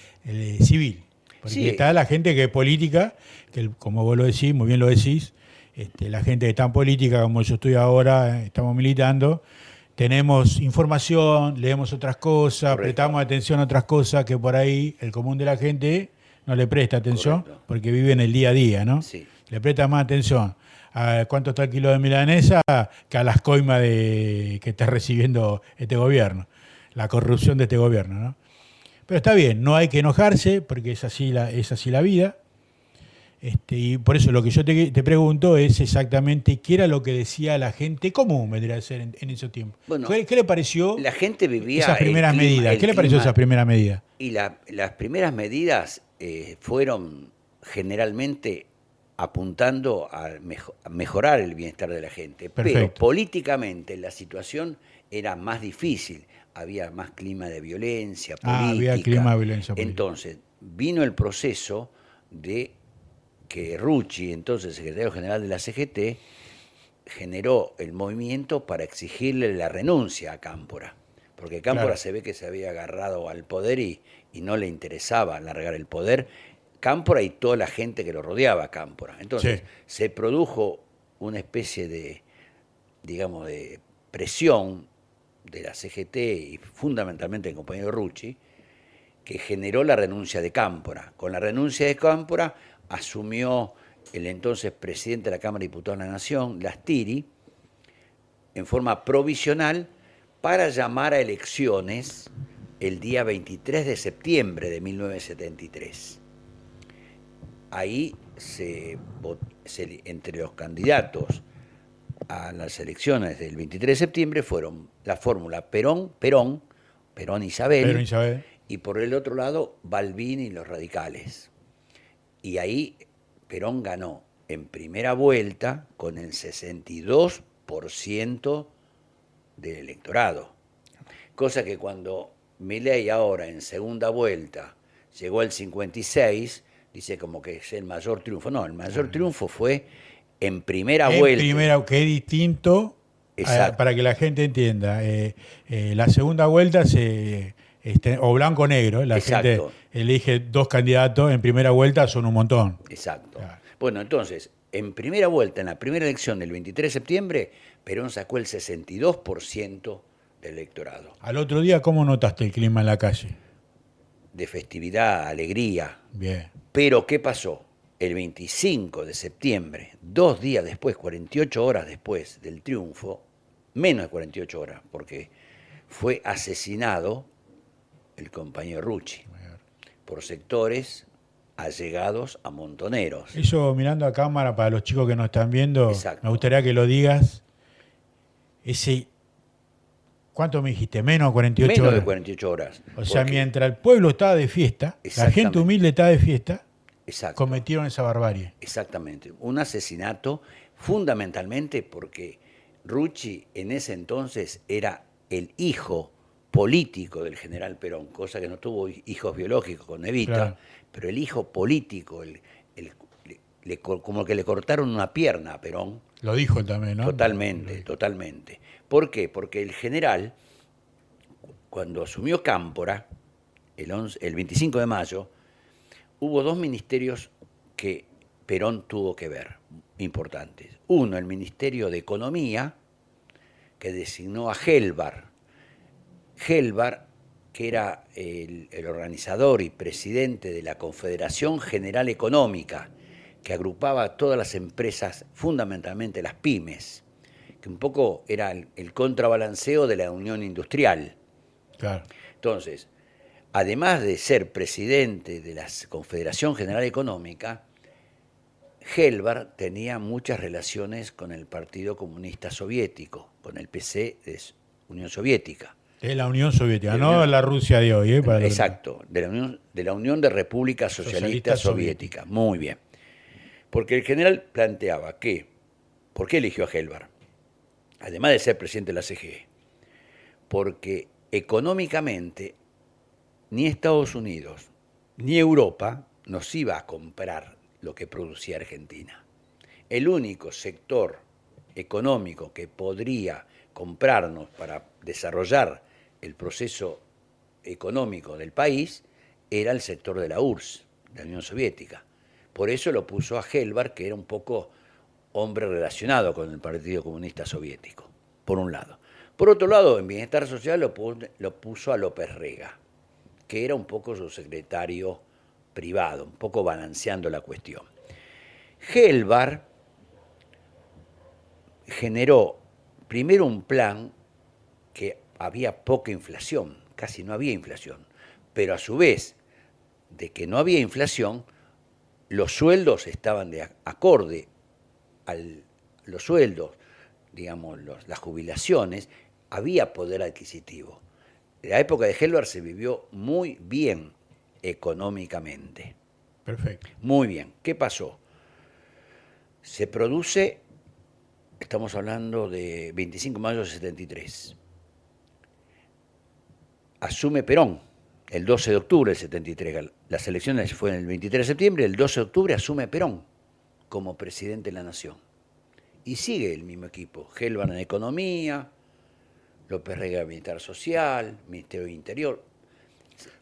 civil. Porque Sí. está la gente que es política, como vos lo decís, muy bien lo decís, la gente que está en política, como yo estoy ahora, estamos militando, tenemos información, leemos otras cosas, Correcto. prestamos atención a otras cosas que por ahí el común de la gente no le presta atención, Correcto. porque vive en el día a día, ¿no? Sí. Le presta más atención a cuánto está el kilo de milanesa que a las coimas que está recibiendo este gobierno, la corrupción de este gobierno, ¿no? Pero está bien, no hay que enojarse porque es así la vida. Y por eso lo que yo te pregunto es exactamente qué era lo que decía la gente común, vendría a ser en esos tiempos. Bueno, ¿Qué le pareció La gente vivía esas primeras medidas? ¿Qué le pareció esas primeras medidas? Y las primeras medidas fueron generalmente apuntando a mejorar el bienestar de la gente. Pero Perfecto. políticamente la situación era más difícil. Había más clima de violencia política. Había clima de violencia política. Entonces, vino el proceso de que Rucci, entonces secretario general de la CGT, generó el movimiento para exigirle la renuncia a Cámpora. Porque Cámpora Claro. se ve que se había agarrado al poder y no le interesaba largar el poder. Cámpora y toda la gente que lo rodeaba a Cámpora. Entonces, Sí. se produjo una especie de, digamos, de presión de la CGT y fundamentalmente del compañero Rucci, que generó la renuncia de Cámpora. Con la renuncia de Cámpora asumió el entonces presidente de la Cámara de Diputados de la Nación, Lastiri, en forma provisional para llamar a elecciones el día 23 de septiembre de 1973. Ahí entre los candidatos a las elecciones del 23 de septiembre fueron la fórmula Perón Isabel, Pedro Isabel. y por el otro lado Balbín y los radicales. Y ahí Perón ganó en primera vuelta con el 62% 62% del electorado. Cosa que cuando Milei ahora en segunda vuelta llegó al 56%, dice como que es el mayor triunfo. No, el mayor triunfo fue en primera vuelta. Que es distinto, para que la gente entienda. La segunda vuelta o blanco o negro. La gente elige dos candidatos. En primera vuelta son un montón. Exacto. Claro. Bueno, entonces, en primera vuelta, en la primera elección del 23 de septiembre, Perón sacó el 62% del electorado. Al otro día, ¿cómo notaste el clima en la calle? De festividad, alegría. Bien. Pero, ¿qué pasó? El 25 de septiembre, 2 días después, 48 horas después del triunfo, menos de 48 horas, porque fue asesinado el compañero Rucci por sectores allegados a Montoneros. Eso, mirando a cámara, para los chicos que nos están viendo, Exacto. Me gustaría que lo digas. ¿Cuánto me dijiste? Menos de 48 horas. Menos de 48 horas. O sea, mientras el pueblo estaba de fiesta, la gente humilde estaba de fiesta, cometieron esa barbarie. Exactamente. Un asesinato fundamentalmente porque Rucci en ese entonces era el hijo político del general Perón, cosa que no tuvo hijos biológicos con Evita, claro. Pero el hijo político, como que le cortaron una pierna a Perón. Lo dijo él también, ¿no? Totalmente. ¿Por qué? Porque el general, cuando asumió Cámpora, el 25 de mayo, hubo 2 ministerios que Perón tuvo que ver, importantes. Uno, el Ministerio de Economía, que designó a Gelbar. Gelbar, que era el organizador y presidente de la Confederación General Económica, que agrupaba a todas las empresas, fundamentalmente las pymes, que un poco era el contrabalanceo de la Unión Industrial. Claro. Entonces, además de ser presidente de la Confederación General Económica, Gelbar tenía muchas relaciones con el Partido Comunista Soviético, con el PC de Unión Soviética. Es la Unión Soviética, no la Rusia de hoy. Exacto, de la Unión de Repúblicas Socialistas Soviéticas. Muy bien. Porque el general planteaba que, ¿por qué eligió a Gelbar? Además de ser presidente de la CGE, porque económicamente ni Estados Unidos ni Europa nos iba a comprar lo que producía Argentina. El único sector económico que podría comprarnos para desarrollar el proceso económico del país era el sector de la URSS, de la Unión Soviética. Por eso lo puso a Gelbar, que era un poco hombre relacionado con el Partido Comunista Soviético, por un lado. Por otro lado, en Bienestar Social lo puso a López Rega, que era un poco su secretario privado, un poco balanceando la cuestión. Gelbar generó primero un plan que había poca inflación, casi no había inflación, pero a su vez de que no había inflación, los sueldos estaban de acorde a los sueldos, digamos, las jubilaciones, había poder adquisitivo. La época de Gelbar se vivió muy bien económicamente. Perfecto. Muy bien. ¿Qué pasó? Se produce, estamos hablando de 25 de mayo de 73. Asume Perón el 12 de octubre del 73. Las elecciones fueron el 23 de septiembre, el 12 de octubre asume Perón como presidente de la Nación. Y sigue el mismo equipo. Gelbar en Economía, López Rega en Militar Social, Ministerio de Interior.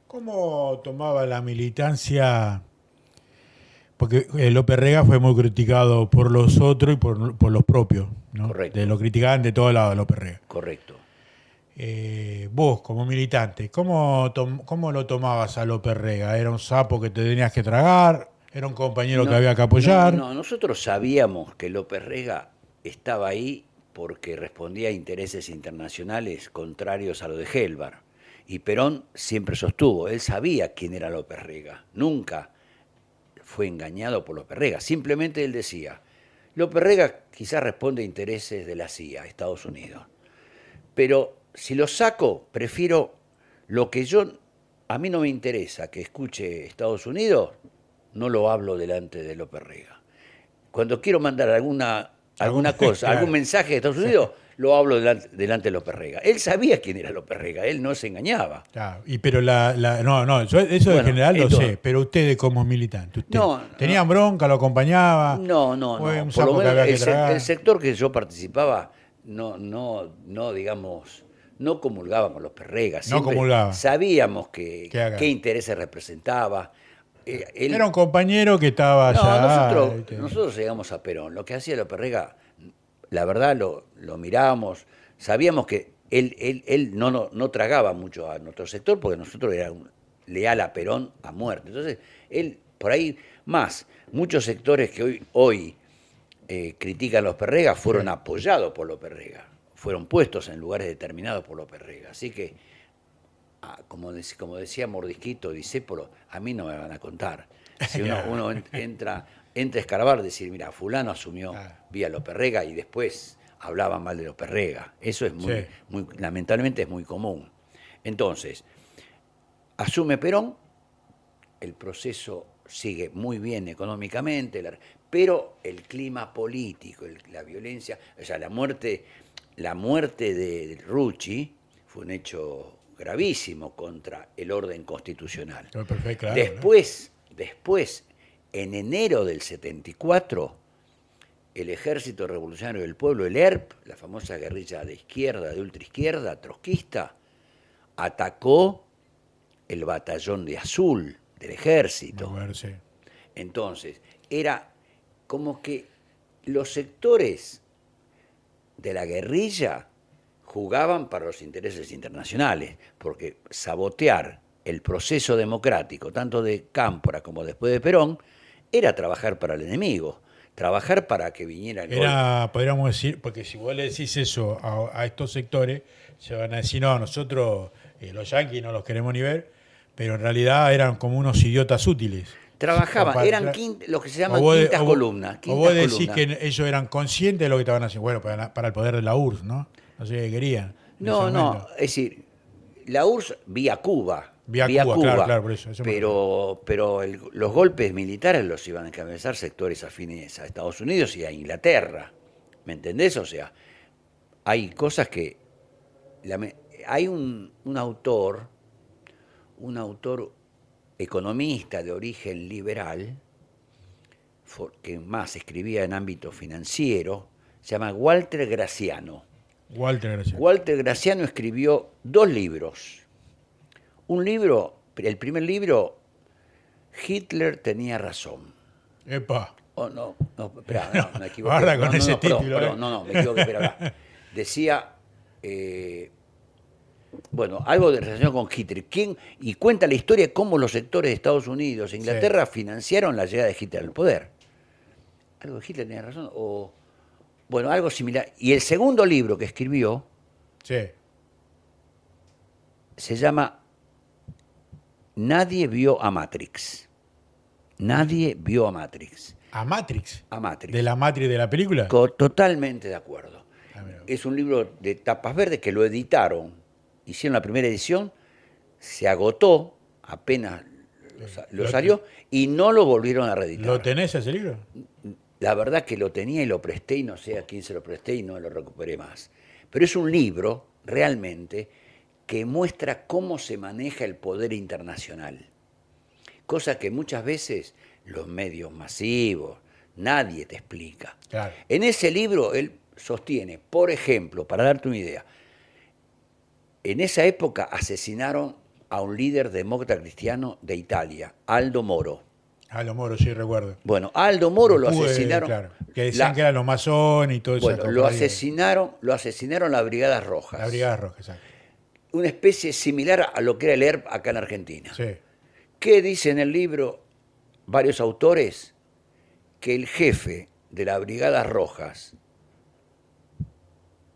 ¿Cómo tomaba la militancia? Porque López Rega fue muy criticado por los otros y por los propios, ¿no? Correcto. Lo criticaban de todos lados López Rega. Correcto. Vos, como militante, ¿cómo lo tomabas a López Rega? ¿Era un sapo que te tenías que tragar? ¿Era un compañero que había que apoyar? No, nosotros sabíamos que López Rega estaba ahí porque respondía a intereses internacionales contrarios a lo de Gelbar. Y Perón siempre sostuvo, él sabía quién era López Rega. Nunca fue engañado por López Rega. Simplemente él decía, López Rega quizás responde a intereses de la CIA, Estados Unidos. Pero si lo saco, prefiero lo que a mí no me interesa que escuche Estados Unidos, no lo hablo delante de López Rega. Cuando quiero mandar alguna alguna cosa, Claro. algún mensaje de Estados Unidos, lo hablo delante de López Rega. Él sabía quién era López Rega, él no se engañaba. Claro, pero no, eso de Bueno, general lo entonces, sé, pero ustedes como militante, usted, no, ¿tenían bronca, lo acompañaba? no. Un Por lo sapo que menos había que tragar. el sector que yo participaba digamos, no comulgaba con López Rega. No Siempre comulgaba. sabíamos Que haga. qué intereses representaba. Era un compañero que estaba No, allá. ¿Viste? nosotros llegamos a Perón. Lo que hacía López Rega, la verdad lo mirábamos, sabíamos que él no tragaba mucho a nuestro sector porque nosotros era leal a Perón a muerte. Entonces, él, por ahí, muchos sectores que hoy critican a López Rega fueron apoyados por López Rega, fueron puestos en lugares determinados por López Rega. Así que, como decía Mordisquito, Discépolo, a mí no me van a contar. Si uno entra a escarbar, decir, mira, fulano asumió vía López Rega y después hablaba mal de López Rega. Eso es lamentablemente es muy común. Entonces, asume Perón, el proceso sigue muy bien económicamente, pero el clima político, la violencia, o sea, la muerte de Rucci fue un hecho gravísimo contra el orden constitucional. Perfecto, claro, Después, en enero del 74, el Ejército Revolucionario del Pueblo, el ERP, la famosa guerrilla de izquierda, de ultraizquierda, trotskista, atacó el batallón de Azul del ejército. Bueno, sí. Entonces, era como que los sectores de la guerrilla jugaban para los intereses internacionales, porque sabotear el proceso democrático, tanto de Cámpora como después de Perón, era trabajar para el enemigo, trabajar para que viniera el golpe. Podríamos decir, porque si vos le decís eso a estos sectores, se van a decir, no, nosotros los yanquis no los queremos ni ver, pero en realidad eran como unos idiotas útiles. Trabajaban, eran lo que se llaman quintas columnas. O vos decís que ellos eran conscientes de lo que estaban haciendo. Bueno, para el poder de la URSS, ¿no? No sé qué querían. No, es decir, la URSS vía Cuba. Vía Cuba, claro, por eso pero los golpes militares los iban a encabezar sectores afines a Estados Unidos y a Inglaterra. ¿Me entendés? O sea, hay cosas que... hay un autor economista de origen liberal, que más escribía en ámbito financiero, se llama Walter Graciano. Walter Graciano escribió 2 libros. Un libro, el primer libro, Hitler tenía razón. ¡Epa! No, espera, me equivoqué. Guarda con ese título. No, me equivoqué, espera. Decía... algo de relación con Hitler. Y cuenta la historia de cómo los sectores de Estados Unidos e Inglaterra financiaron la llegada de Hitler al poder. Algo de Hitler tenía razón. Algo similar. Y el segundo libro que escribió se llama Nadie vio a Matrix. Nadie vio a Matrix. ¿A Matrix? A Matrix. ¿De la Matrix de la película? Totalmente de acuerdo. Es un libro de tapas verdes que lo editaron. Hicieron la primera edición, se agotó, apenas lo salió, y no lo volvieron a reeditar. ¿Lo tenés ese libro? La verdad que lo tenía y lo presté y no sé a quién se lo presté y no lo recuperé más. Pero es un libro, realmente, que muestra cómo se maneja el poder internacional. Cosa que muchas veces los medios masivos, nadie te explica. Claro. En ese libro él sostiene, por ejemplo, para darte una idea, en esa época asesinaron a un líder demócrata cristiano de Italia, Aldo Moro. Aldo Moro, sí, recuerdo. Bueno, Aldo Moro lo asesinaron. Claro, que decían que eran los masones y todo eso. Bueno, lo asesinaron las Brigadas Rojas. Las Brigadas Rojas, exacto. Una especie similar a lo que era el ERP acá en Argentina. Sí. ¿Qué dice en el libro varios autores? Que el jefe de las Brigadas Rojas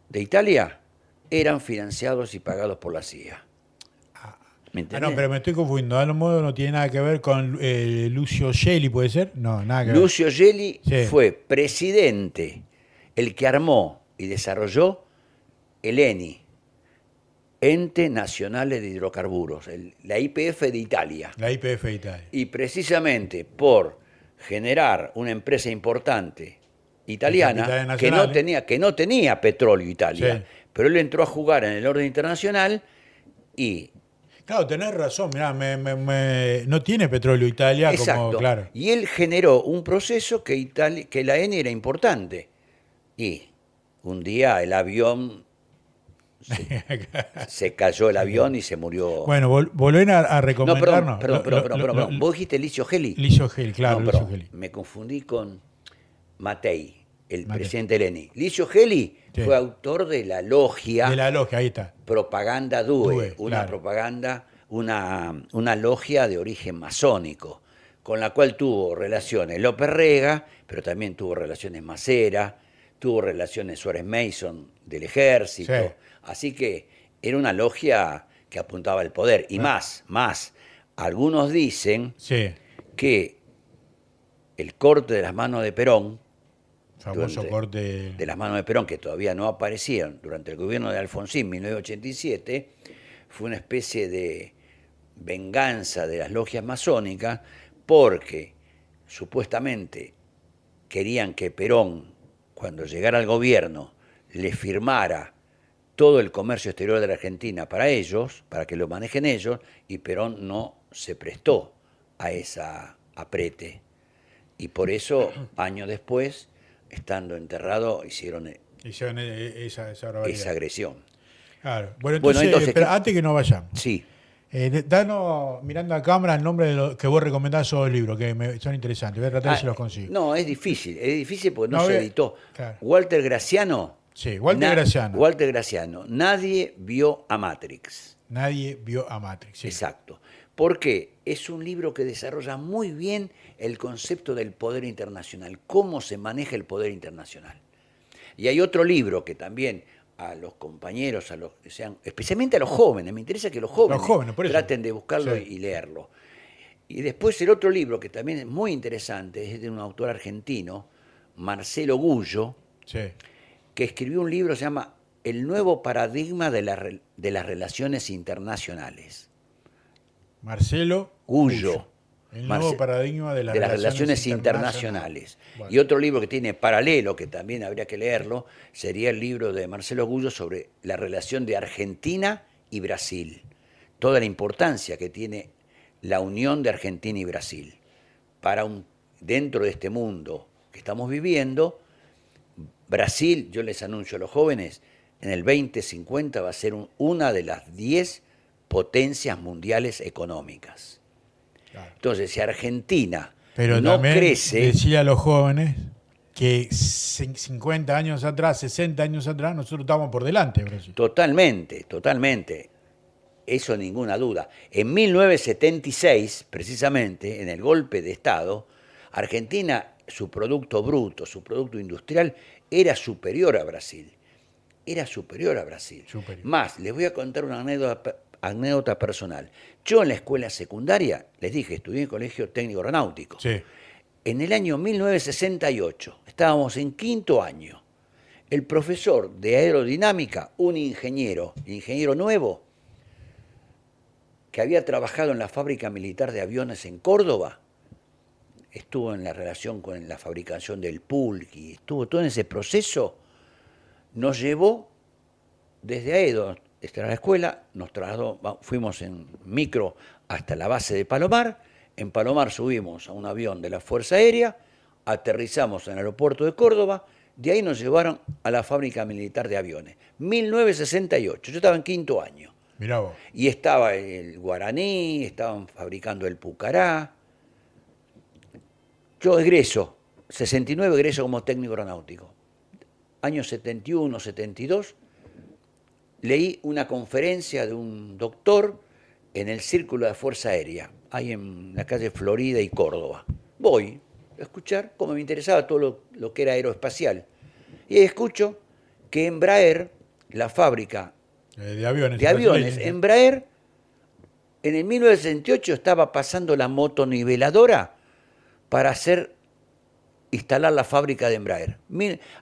de Italia eran financiados y pagados por la CIA. ¿Me entendés? No, pero me estoy confundiendo. Aldo Moro no tiene nada que ver con Lucio Gelli, ¿puede ser? No, nada que ver. Lucio Gelli fue presidente, el que armó y desarrolló el ENI, Ente Nazionale de Hidrocarburos, la YPF de Italia. La YPF de Italia. Y precisamente por generar una empresa importante italiana, capitales que no tenía petróleo Italia, Sí. pero él entró a jugar en el orden internacional y, Claro, tenés razón, mirá, no tiene petróleo Italia como, exacto, claro. y él generó un proceso que la ENI era importante. Y un día el avión, se cayó el Se avión quedó. y se murió. Bueno, volver a No, perdón, recomendarnos. perdón, perdón, perdón, perdón, perdón. ¿Vos dijiste Licio Gelli? Licio Gel, claro, No, Licio perdón, Geli. me confundí con Matei, el Mate. presidente del ENI. Licio Gelli Sí. fue autor de la De logia la logia, ahí está. Propaganda Due, Due, una claro. propaganda, una logia de origen masónico, con la cual tuvo relaciones López Rega, pero también tuvo relaciones Macera, tuvo relaciones Suárez Mason del ejército. Sí. Así que era una logia que apuntaba al poder. Y Claro. más. Algunos dicen Sí, que el corte de las manos de Perón, famoso durante- corte. de las manos de Perón, que todavía no aparecieron durante el gobierno de Alfonsín, 1987, fue una especie de venganza de las logias masónicas porque supuestamente querían que Perón, cuando llegara al gobierno, le firmara todo el comercio exterior de la Argentina para ellos, para que lo manejen ellos, y Perón no se prestó a esa aprete. Y por eso, años después, estando enterrado, hicieron Hicieron esa barbaridad. esa agresión. Claro. Bueno, Bueno, entonces, entonces, pero ¿qué? antes que no vayamos, Sí. danos, mirando a cámara, el nombre de lo que vos recomendás esos libros, que son interesantes. Voy a tratar de si los consigo. No, es difícil porque no No, se ve- editó. claro. Walter Graciano. Sí, Walter Graciano. Walter Graciano. Nadie vio a Matrix. Nadie vio a Matrix. Sí. Exacto. Porque es un libro que desarrolla muy bien el concepto del poder internacional, cómo se maneja el poder internacional. Y hay otro libro que también a los compañeros, a los que sean, especialmente a los jóvenes, me interesa que los jóvenes, por eso. traten de buscarlo Sí. y leerlo. Y después el otro libro que también es muy interesante, es de un autor argentino, Marcelo Gullo, Sí. que escribió un libro que se llama El nuevo paradigma de las relaciones internacionales. Marcelo Gullo. El nuevo paradigma de las relaciones internacionales. Bueno. Y otro libro que tiene paralelo, que también habría que leerlo, sería el libro de Marcelo Gullo sobre la relación de Argentina y Brasil. Toda la importancia que tiene la unión de Argentina y Brasil. Dentro de este mundo que estamos viviendo, Brasil, yo les anuncio a los jóvenes, en el 2050 va a ser una de las 10 potencias mundiales económicas. Claro. Entonces, si Argentina Pero no también crece, decía a los jóvenes que 50 años atrás, 60 años atrás, nosotros estábamos por delante, Brasil. totalmente, eso ninguna duda. En 1976, precisamente, en el golpe de Estado, Argentina, su producto bruto, su producto industrial, era superior a Brasil. Era superior a Brasil. Superior. Más, les voy a contar una anécdota personal. Yo en la escuela secundaria, les dije, estudié en colegio técnico aeronáutico. Sí. En el año 1968, estábamos en quinto año, el profesor de aerodinámica, un ingeniero nuevo, que había trabajado en la fábrica militar de aviones en Córdoba, estuvo en la relación con la fabricación del Pulqui, estuvo todo en ese proceso, nos llevó desde Aedo, esta era la escuela, fuimos en micro hasta la base de Palomar. En Palomar subimos a un avión de la Fuerza Aérea, aterrizamos en el aeropuerto de Córdoba, de ahí nos llevaron a la fábrica militar de aviones. 1968, yo estaba en quinto año. Mirá vos. Y estaba el Guaraní, estaban fabricando el Pucará. Yo 69 egreso como técnico aeronáutico. Años 71, 72, leí una conferencia de un doctor en el Círculo de Fuerza Aérea, ahí en la calle Florida y Córdoba. Voy a escuchar, como me interesaba todo lo que era aeroespacial. Y ahí escucho que Embraer, la fábrica De aviones. Embraer, en el 1968 estaba pasando la motoniveladora para instalar la fábrica de Embraer.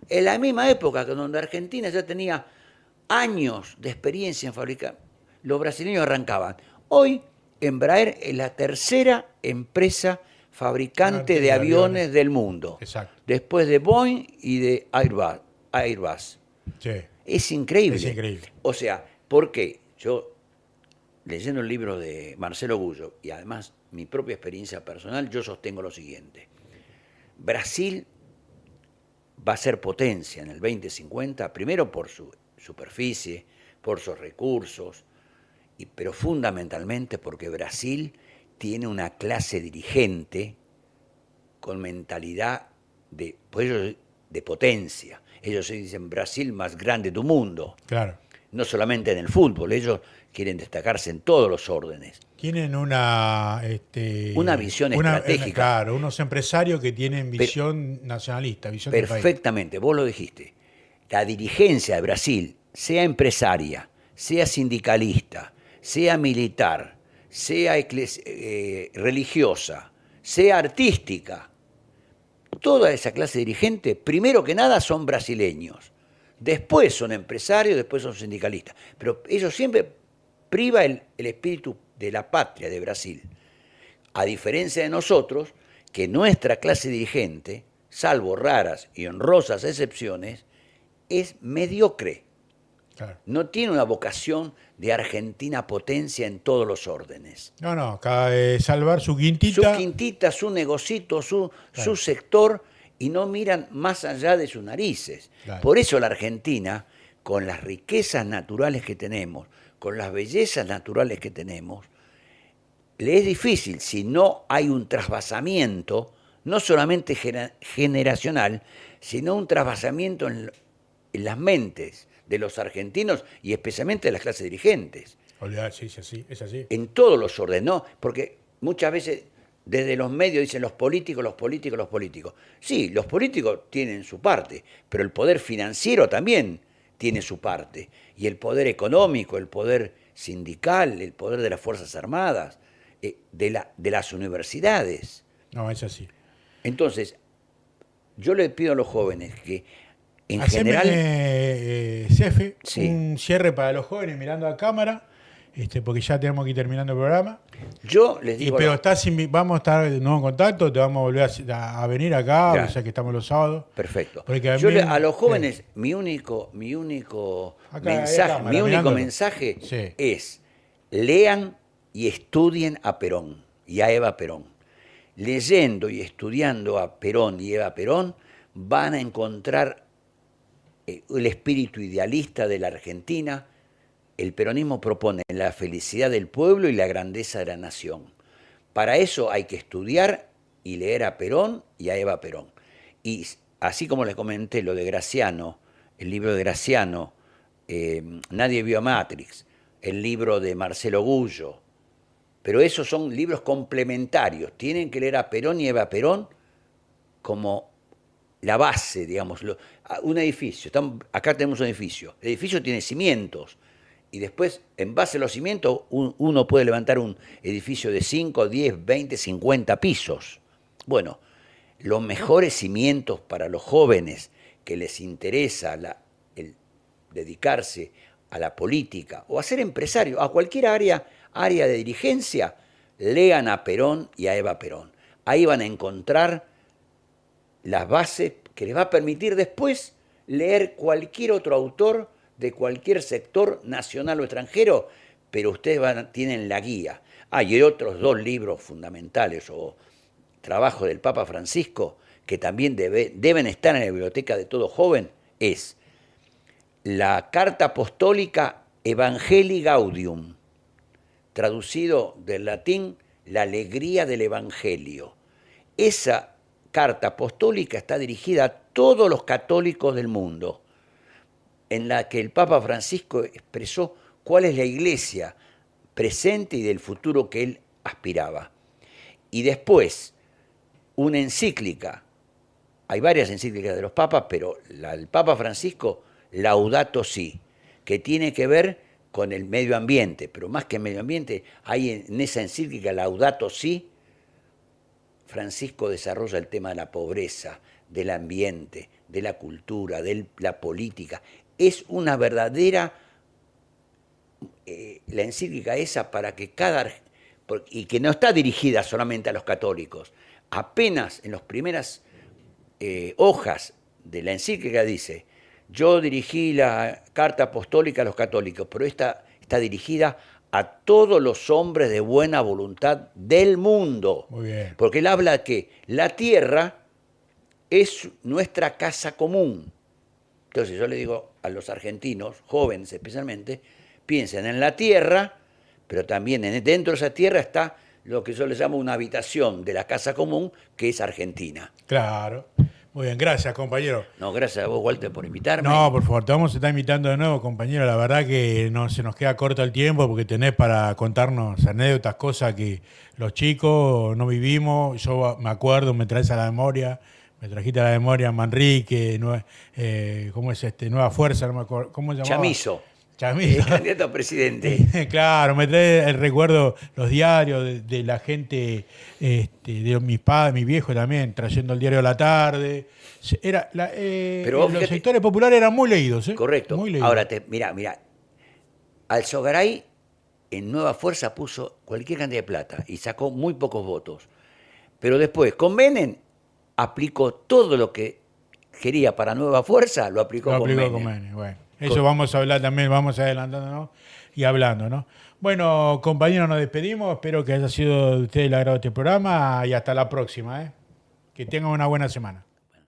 En la misma época que donde Argentina ya tenía años de experiencia en fabricar, los brasileños arrancaban. Hoy Embraer es la tercera empresa fabricante de aviones del mundo. Exacto. Después de Boeing y de Airbus. Sí. Es increíble. Es increíble. O sea, ¿por qué? Yo, leyendo el libro de Marcelo Gullo y además mi propia experiencia personal, yo sostengo lo siguiente. Brasil va a ser potencia en el 2050, primero por su superficie, por sus recursos, pero fundamentalmente porque Brasil tiene una clase dirigente con mentalidad de potencia. Ellos se dicen Brasil más grande del mundo. Claro. No solamente en el fútbol, ellos quieren destacarse en todos los órdenes. Tienen una visión estratégica. Claro, unos empresarios que tienen visión nacionalista, visión del país. Perfectamente, vos lo dijiste. La dirigencia de Brasil, sea empresaria, sea sindicalista, sea militar, sea religiosa, sea artística, toda esa clase dirigente, primero que nada son brasileños, después son empresarios, después son sindicalistas, pero ellos siempre priva el espíritu de la patria de Brasil, a diferencia de nosotros, que nuestra clase dirigente, salvo raras y honrosas excepciones, es mediocre. Claro. No tiene una vocación de Argentina potencia en todos los órdenes. No, salvar su quintita. Su quintita, su negocito, su sector, y no miran más allá de sus narices. Claro. Por eso la Argentina, con las riquezas naturales que tenemos, con las bellezas naturales que tenemos, le es difícil si no hay un trasvasamiento, no solamente generacional, sino un trasvasamiento en las mentes de los argentinos y especialmente de las clases dirigentes. Sí, es así. En todos los órdenes, ¿no? Porque muchas veces desde los medios dicen los políticos. Sí, los políticos tienen su parte, pero el poder financiero también tiene su parte. Y el poder económico, el poder sindical, el poder de las Fuerzas Armadas, de las universidades. No, es así. Entonces, yo le pido a los jóvenes que en Haceme, general... Cefe, Sí. un cierre para los jóvenes mirando a cámara, porque ya tenemos que ir terminando el programa. Yo les digo... Pero vamos a estar de nuevo en contacto, te vamos a volver a venir acá, Ya. o sea que estamos los sábados. Perfecto. Porque Yo mí- a los jóvenes, mi único Acá, mensaje, cámara, mirándolo. Sí. es lean y estudien a Perón y a Eva Perón. Leyendo y estudiando a Perón y Eva Perón van a encontrar el espíritu idealista de la Argentina. El peronismo propone la felicidad del pueblo y la grandeza de la nación. Para eso hay que estudiar y leer a Perón y a Eva Perón. Y así como les comenté lo de Graciano, el libro de Graciano, Nadie vio a Matrix, el libro de Marcelo Gullo, pero esos son libros complementarios. Tienen que leer a Perón y Eva Perón como la base, digamos. Un edificio, acá tenemos un edificio. El edificio tiene cimientos. Y después, en base a los cimientos, uno puede levantar un edificio de 5, 10, 20, 50 pisos. Bueno, los mejores cimientos para los jóvenes que les interesa el dedicarse a la política o a ser empresario, a cualquier área de dirigencia, lean a Perón y a Eva Perón. Ahí van a encontrar las bases que les va a permitir después leer cualquier otro autor de cualquier sector nacional o extranjero, pero ustedes tienen la guía. Hay otros 2 libros fundamentales o trabajos del Papa Francisco que también deben estar en la biblioteca de todo joven, es la Carta Apostólica Evangelii Gaudium, traducido del latín, la alegría del Evangelio. Esa carta apostólica está dirigida a todos los católicos del mundo, en la que el Papa Francisco expresó cuál es la iglesia presente y del futuro que él aspiraba. Y después, una encíclica, hay varias encíclicas de los papas, pero la del Papa Francisco, Laudato Si, que tiene que ver con el medio ambiente, pero más que el medio ambiente, hay en esa encíclica Laudato Si, Francisco desarrolla el tema de la pobreza, del ambiente, de la cultura, de la política. Es una verdadera, la encíclica esa para que y que no está dirigida solamente a los católicos, apenas en las primeras hojas de la encíclica dice, yo dirigí la carta apostólica a los católicos, pero esta está dirigida a todos los hombres de buena voluntad del mundo. Muy bien. Porque él habla que la tierra es nuestra casa común. Entonces yo le digo a los argentinos, jóvenes especialmente, piensen en la tierra, pero también dentro de esa tierra está lo que yo les llamo una habitación de la casa común, que es Argentina. Claro. Muy bien, gracias, compañero. No, gracias a vos, Walter, por invitarme. No, por favor, te vamos a estar invitando de nuevo, compañero. La verdad que no se nos queda corto el tiempo porque tenés para contarnos anécdotas, cosas que los chicos no vivimos. Yo me acuerdo, me traes a la memoria, me trajiste a la memoria Manrique, ¿cómo es Nueva Fuerza, no me acuerdo, ¿cómo se llamaba? Chamizo. Chamizo. Candidato a presidente. Claro, me trae el recuerdo, los diarios de la gente, de mis padres, mi viejo también, trayendo el diario a la tarde. Pero los sectores populares eran muy leídos, ¿eh? Correcto. Muy leídos. Ahora, mira, Alzogaray en Nueva Fuerza puso cualquier cantidad de plata y sacó muy pocos votos. Pero después, con Menem, aplicó todo lo que quería para Nueva Fuerza, lo aplicó con Menem. Bueno, eso vamos a hablar también, vamos adelantándonos y hablando, ¿no? Bueno, compañeros, nos despedimos. Espero que haya sido de ustedes el agrado de este programa y hasta la próxima, ¿eh? Que tengan una buena semana.